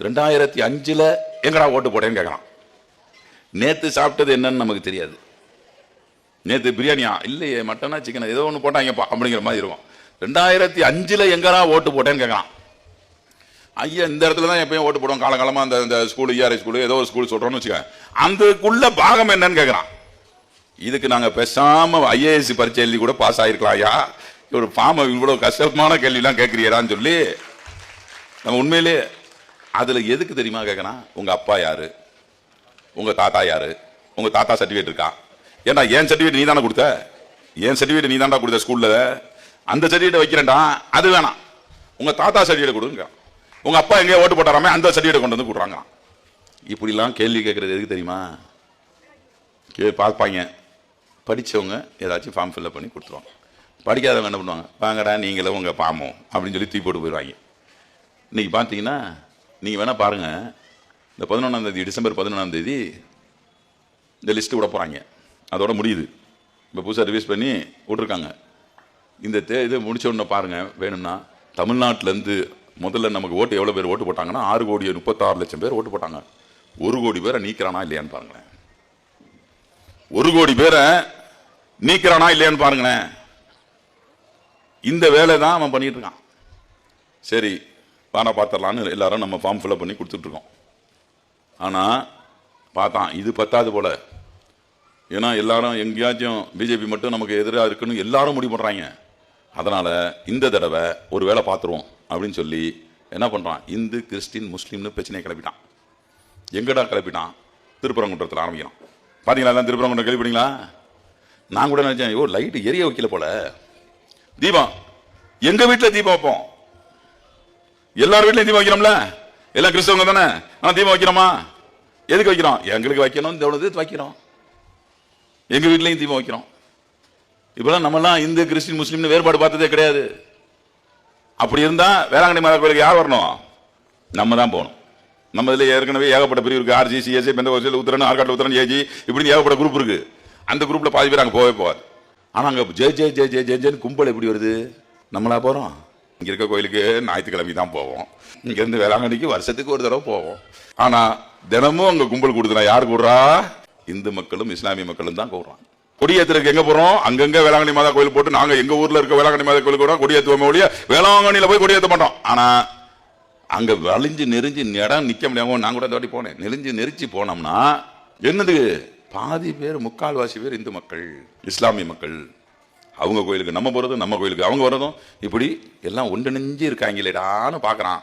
2005 எங்கடா ஓட்டு போட்டேன்னு கேட்கறான். நேத்து சாப்பிட்டது என்னன்னு நமக்கு தெரியாது. நேத்து பிரியாணியா இல்லையே, மட்டனா சிக்கனா ஏதோ ஒன்று போட்டாங்கப்பா அப்படிங்கிற மாதிரி இருக்கும். 2005 எங்கடா ஓட்டு போட்டேன்னு கேட்கறான். ஐயா இந்த இடத்துல தான் எப்பயும் ஓட்டு போடுவோம், காலகாலமா அந்த ஸ்கூல் ERI ஸ்கூல் ஏதோ ஒரு ஸ்கூல் சொல்றோம்னு வச்சுக்க, அதுக்குள்ள பாகம் என்னன்னு கேட்கறான். இதுக்கு நாங்க பேசாம IAS பரீட்சை எழுதி கூட பாஸ் ஆயிருக்கலாம். ஐயா ஒரு பாம இவ்வளவு கஷ்டமான கேள்விலாம் கேட்கிறீரான்னு சொல்லி நம்ம உண்மையிலே அதுல எதுக்கு தெரியுமா கேட்கறான். உங்க அப்பா யாரு, உங்க தாத்தா யாரு, உங்க தாத்தா சர்டிபிகேட் இருக்கா? ஏன்னா என் சர்டிபிகேட் நீ தானே கொடுத்த, என் சர்டிபிகேட் நீ தான்டா கொடுத்த ஸ்கூல்ல, அந்த சர்டிபிகேட் வைக்கிறேன்டா, அது வேணாம், உங்க தாத்தா சர்டிபிகேட் கொடுங்க. உங்க அப்பா எங்கேயோ ஓட்டு போட்டாராமே, அந்த சர்டிபிகேட் கொண்டு வந்து கொடுறாங்க. இப்படிலாம் கேள்வி கேட்கறது எதுக்கு தெரியுமா? பார்ப்பாங்க படிச்சவங்க ஏதாச்சும் ஃபார்ம் ஃபில்அப் பண்ணி கொடுத்துருவாங்க. படிக்காதவங்க என்ன பண்ணுவாங்க, வாங்கடா நீங்களும் உங்க பாமோ அப்படின்னு சொல்லி தூக்கி போட்டு போயிடுவாங்க. இன்னைக்கு பார்த்தீங்கன்னா நீங்க வேணா பாருங்க, இந்த 11ஆம் தேதி டிசம்பர் 11ஆம் தேதி இந்த லிஸ்ட் விட போறாங்க. அதோட முடியுது. இப்போ புதுசாக ரிவைஸ் பண்ணி விட்டுருக்காங்க. இந்த இது முடிச்ச உடனே பாருங்க, வேணும்னா தமிழ்நாட்டிலேருந்து முதல்ல நமக்கு ஓட்டு எவ்வளோ பேர் ஓட்டு போட்டாங்கன்னா 6,36,00,000 பேர் ஓட்டு போட்டாங்க. 1 கோடி பேரை நீக்கிறானா இல்லையான்னு பாருங்களேன். 1 கோடி பேரை நீக்கிறானா இல்லையான்னு பாருங்களேன். இந்த வேலை தான் அவன் பண்ணிட்டு இருக்கான். சரி வானா பார்த்துடலான்னு எல்லாரும் நம்ம ஃபார்ம் ஃபில்அப் பண்ணி கொடுத்துட்டு இருக்கோம். ஆனால் பார்த்தான் இது பத்தாது போல. ஏன்னா எல்லாரும் எங்கேயாச்சும் பிஜேபி மட்டும் நமக்கு எதிராக இருக்குன்னு எல்லாரும் முடிவு பண்ணுறாங்க. அதனால இந்த தடவை ஒரு வேலை பார்த்துருவோம் அப்படின்னு சொல்லி என்ன பண்ணுறான், இந்து கிறிஸ்டின் முஸ்லீம்னு பிரச்சனையை கிளப்பிட்டான். எங்கடா கிளப்பிட்டான்? திருப்பரங்குன்றத்தில் ஆரம்பிக்கிறான். பார்த்தீங்களா எல்லாம் திருப்பரங்குன்றம் கேள்விப்பட்டீங்களா? நான் கூட நினைச்சேன், ஐயோ லைட்டு எரிய வைக்கல போல. தீபம் எங்க வீட்டில் தீபம் வைப்போம், எல்லார் வீட்லையும் தீபம் வைக்கிறோம்ல, எல்லாம் கிறிஸ்தவங்க தானே. ஆனால் தீபம் வைக்கிறோமா? எதுக்கு வைக்கிறோம்? எங்களுக்கு வைக்கணும், இந்த வைக்கிறோம். எங்க வீட்லையும் தீபம் வைக்கிறோம். இப்பெல்லாம் நம்மலாம் இந்து கிறிஸ்டின் முஸ்லீம்னு வேறுபாடு பார்த்ததே கிடையாது. அப்படி இருந்தா வேளாங்கண்ணி மாதா கோயிலுக்கு யார் வரணும்? நம்ம தான் போகணும். நம்ம இதில் ஏற்கனவே ஏகப்பட்ட பிரிவு இருக்கு. RG CSI பெந்தகோஸ்தல் Uttaran Arcot Uttaran AG இப்படின்னு ஏகப்பட்ட குரூப் இருக்கு. அந்த குரூப்ல பாதி பேர் அங்கே போவே போவார். ஆனால் அங்கே ஜெய் ஜெய் ஜெய் ஜெய் ஜெய் ஜெய்னு கும்பல் எப்படி வருது? நம்மளா போகிறோம்? இங்கே இருக்க கோயிலுக்கு ஞாயிற்றுக்கிழமை தான் போவோம். இங்கேருந்து வேளாங்கண்ணிக்கு வருஷத்துக்கு ஒரு தடவை போவோம். ஆனால் தினமும் அங்கே கும்பல் கூடுதுனா யார் கூடுறா? இந்து மக்களும் இஸ்லாமிய மக்களும் தான் கூடுறாங்க. கொடியேற்றுக்கு எங்க போறோம்? அங்கங்க வேளாங்கண்ணி மாதா கோயில் போட்டு நாங்க எங்க ஊர்ல இருக்க வேளாங்கண்ணி மாதா கோயிலுக்கு கூட கொடியேற்றுவோமே ஒழிய வேளாங்கண்ணியில போய் கொடியேற்ற மாட்டோம். ஆனா அங்க வலிஞ்சு நெறிஞ்சு இடம் நிக்க முடியாம நான் கூட இந்த வாட்டி போனேன். நெறிஞ்சு நெரிச்சு போனோம்னா என்னது, பாதி பேர் 3/4 பேர் இந்து மக்கள் இஸ்லாமிய மக்கள். அவங்க கோயிலுக்கு நம்ம போறதும், நம்ம கோயிலுக்கு அவங்க வர்றதும், இப்படி எல்லாம் ஒன்றிணைஞ்சு இருக்காங்களேடான்னு பாக்குறான்.